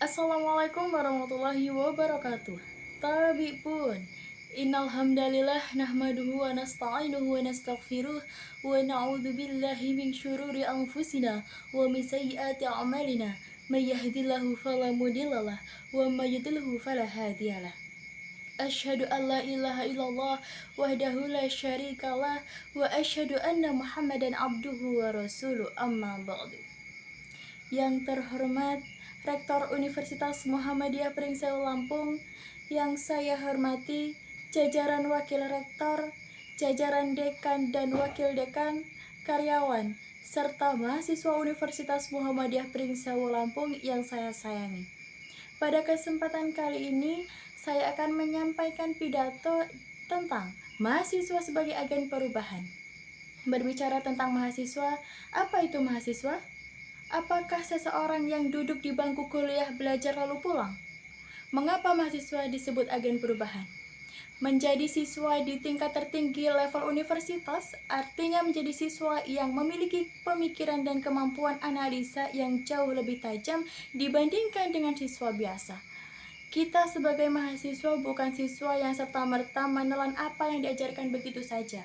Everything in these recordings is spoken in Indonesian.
Assalamualaikum warahmatullahi wabarakatuh. Tabi pun. Innal hamdalillah nahmaduhu wa nasta'inuhu wa nastaghfiruh wa na'udzu billahi min syururi anfusina wa min sayyiati a'malina. May yahdihillahu fala mudhillalah wa may yudhlilhu fala hadiyalah. Asyhadu an la ilaha illallah wahdahu la syarikalah wa asyhadu anna Muhammadan abduhu wa rasuluh amma ba'du. Yang terhormat Rektor Universitas Muhammadiyah Pringseu Lampung, yang saya hormati jajaran wakil rektor, jajaran dekan dan wakil dekan, karyawan, serta mahasiswa Universitas Muhammadiyah Pringseu Lampung yang saya sayangi. Pada kesempatan kali ini, saya akan menyampaikan pidato tentang mahasiswa sebagai agen perubahan. Berbicara tentang mahasiswa, apa itu mahasiswa? Apakah seseorang yang duduk di bangku kuliah belajar lalu pulang? Mengapa mahasiswa disebut agen perubahan? Menjadi siswa di tingkat tertinggi level universitas artinya menjadi siswa yang memiliki pemikiran dan kemampuan analisa yang jauh lebih tajam dibandingkan dengan siswa biasa. Kita sebagai mahasiswa bukan siswa yang serta-merta menelan apa yang diajarkan begitu saja.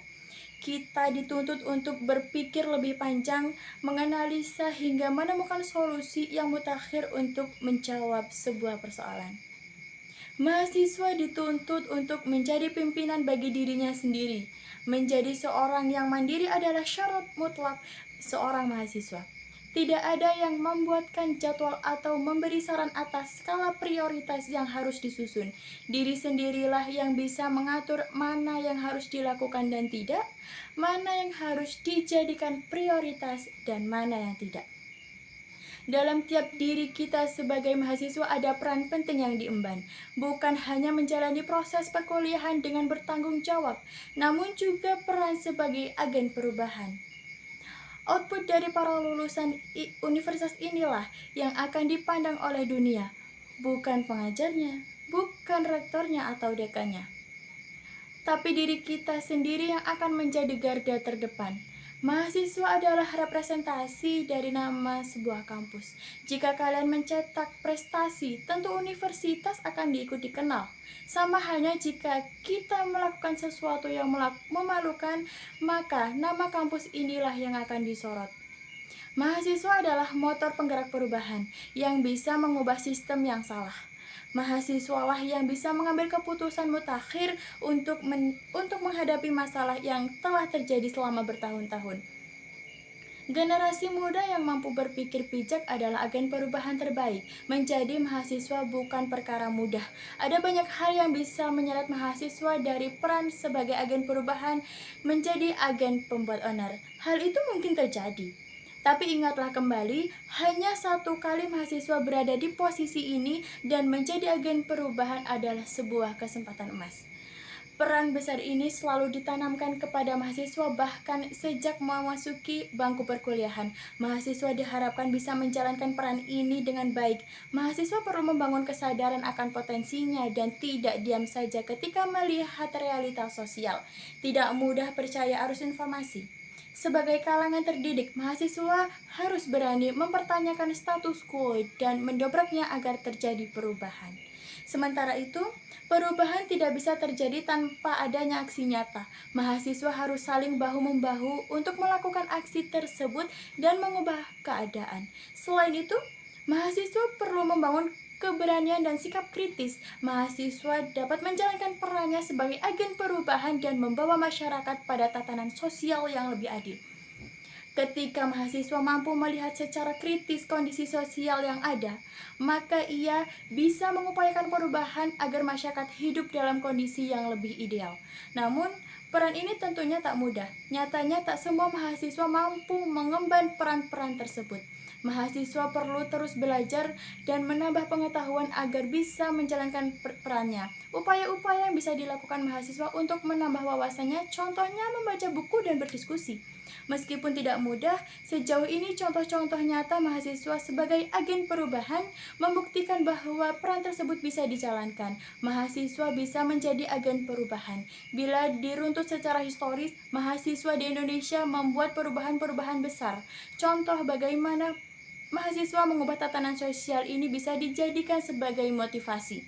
Kita dituntut untuk berpikir lebih panjang, menganalisa hingga menemukan solusi yang mutakhir untuk menjawab sebuah persoalan. Mahasiswa dituntut untuk menjadi pimpinan bagi dirinya sendiri. Menjadi seorang yang mandiri adalah syarat mutlak seorang mahasiswa. Tidak ada yang membuatkan jadwal atau memberi saran atas skala prioritas yang harus disusun. Diri sendirilah yang bisa mengatur mana yang harus dilakukan dan tidak, mana yang harus dijadikan prioritas dan mana yang tidak. Dalam tiap diri kita sebagai mahasiswa ada peran penting yang diemban, bukan hanya menjalani proses perkuliahan dengan bertanggung jawab, namun juga peran sebagai agen perubahan. Output dari para lulusan universitas inilah yang akan dipandang oleh dunia, bukan pengajarnya, bukan rektornya atau dekannya, tapi diri kita sendiri yang akan menjadi garda terdepan. Mahasiswa adalah representasi dari nama sebuah kampus. Jika kalian mencetak prestasi, tentu universitas akan diikut dikenal. Sama halnya jika kita melakukan sesuatu yang memalukan, maka nama kampus inilah yang akan disorot. Mahasiswa adalah motor penggerak perubahan yang bisa mengubah sistem yang salah. Mahasiswalah yang bisa mengambil keputusan mutakhir untuk menghadapi masalah yang telah terjadi selama bertahun-tahun. Generasi muda yang mampu berpikir bijak adalah agen perubahan terbaik. Menjadi mahasiswa bukan perkara mudah. Ada banyak hal yang bisa menyeret mahasiswa dari peran sebagai agen perubahan menjadi agen pembuat onar. Hal itu mungkin terjadi. Tapi ingatlah kembali, hanya satu kali mahasiswa berada di posisi ini dan menjadi agen perubahan adalah sebuah kesempatan emas. Peran besar ini selalu ditanamkan kepada mahasiswa bahkan sejak memasuki bangku perkuliahan. Mahasiswa diharapkan bisa menjalankan peran ini dengan baik. Mahasiswa perlu membangun kesadaran akan potensinya dan tidak diam saja ketika melihat realitas sosial. Tidak mudah percaya arus informasi. Sebagai kalangan terdidik, mahasiswa harus berani mempertanyakan status quo dan mendobraknya agar terjadi perubahan. Sementara itu, perubahan tidak bisa terjadi tanpa adanya aksi nyata. Mahasiswa harus saling bahu-membahu untuk melakukan aksi tersebut dan mengubah keadaan. Selain itu, mahasiswa perlu membangun keberanian dan sikap kritis. Mahasiswa dapat menjalankan perannya sebagai agen perubahan dan membawa masyarakat pada tatanan sosial yang lebih adil. Ketika mahasiswa mampu melihat secara kritis kondisi sosial yang ada, maka ia bisa mengupayakan perubahan agar masyarakat hidup dalam kondisi yang lebih ideal. Namun, peran ini tentunya tak mudah. Nyatanya tak semua mahasiswa mampu mengemban peran-peran tersebut. Mahasiswa perlu terus belajar dan menambah pengetahuan agar bisa menjalankan perannya. Upaya-upaya yang bisa dilakukan mahasiswa untuk menambah wawasannya, contohnya membaca buku dan berdiskusi. Meskipun tidak mudah, sejauh ini contoh-contoh nyata mahasiswa sebagai agen perubahan membuktikan bahwa peran tersebut bisa dijalankan. Mahasiswa bisa menjadi agen perubahan. Bila diruntut secara historis, mahasiswa di Indonesia membuat perubahan-perubahan besar. Contoh bagaimana mahasiswa mengubah tatanan sosial ini bisa dijadikan sebagai motivasi.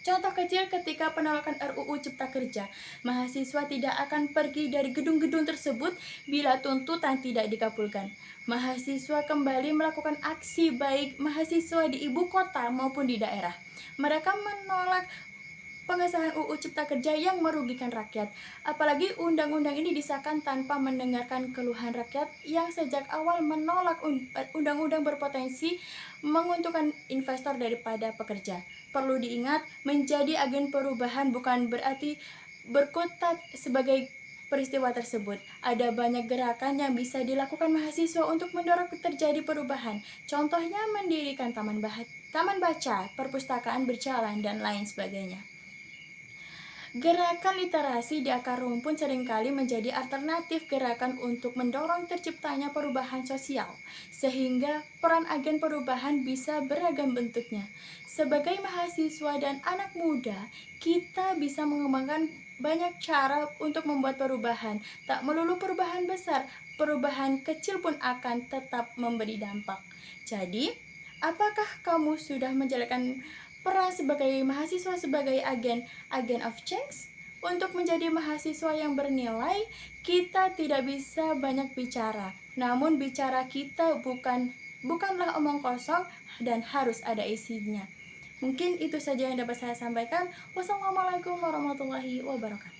Contoh kecil ketika penolakan RUU Cipta Kerja, mahasiswa tidak akan pergi dari gedung-gedung tersebut bila tuntutan tidak dikabulkan. Mahasiswa kembali melakukan aksi baik mahasiswa di ibu kota maupun di daerah. Mereka menolak pengesahan UU Cipta Kerja yang merugikan rakyat. Apalagi undang-undang ini disahkan tanpa mendengarkan keluhan rakyat yang sejak awal menolak undang-undang berpotensi menguntungkan investor daripada pekerja. Perlu diingat, menjadi agen perubahan bukan berarti berkutat sebagai peristiwa tersebut. Ada banyak gerakan yang bisa dilakukan mahasiswa untuk mendorong terjadi perubahan. Contohnya mendirikan taman baca, perpustakaan berjalan, dan lain sebagainya. Gerakan literasi di akar rumput seringkali menjadi alternatif gerakan untuk mendorong terciptanya perubahan sosial, sehingga peran agen perubahan bisa beragam bentuknya. Sebagai mahasiswa dan anak muda, kita bisa mengembangkan banyak cara untuk membuat perubahan. Tak melulu perubahan besar, perubahan kecil pun akan tetap memberi dampak. Jadi, apakah kamu sudah menjalankan peran sebagai mahasiswa sebagai agen of change? Untuk menjadi mahasiswa yang bernilai, kita tidak bisa banyak bicara. Namun bicara kita bukanlah omong kosong dan harus ada isinya. Mungkin itu saja yang dapat saya sampaikan. Wassalamualaikum warahmatullahi wabarakatuh.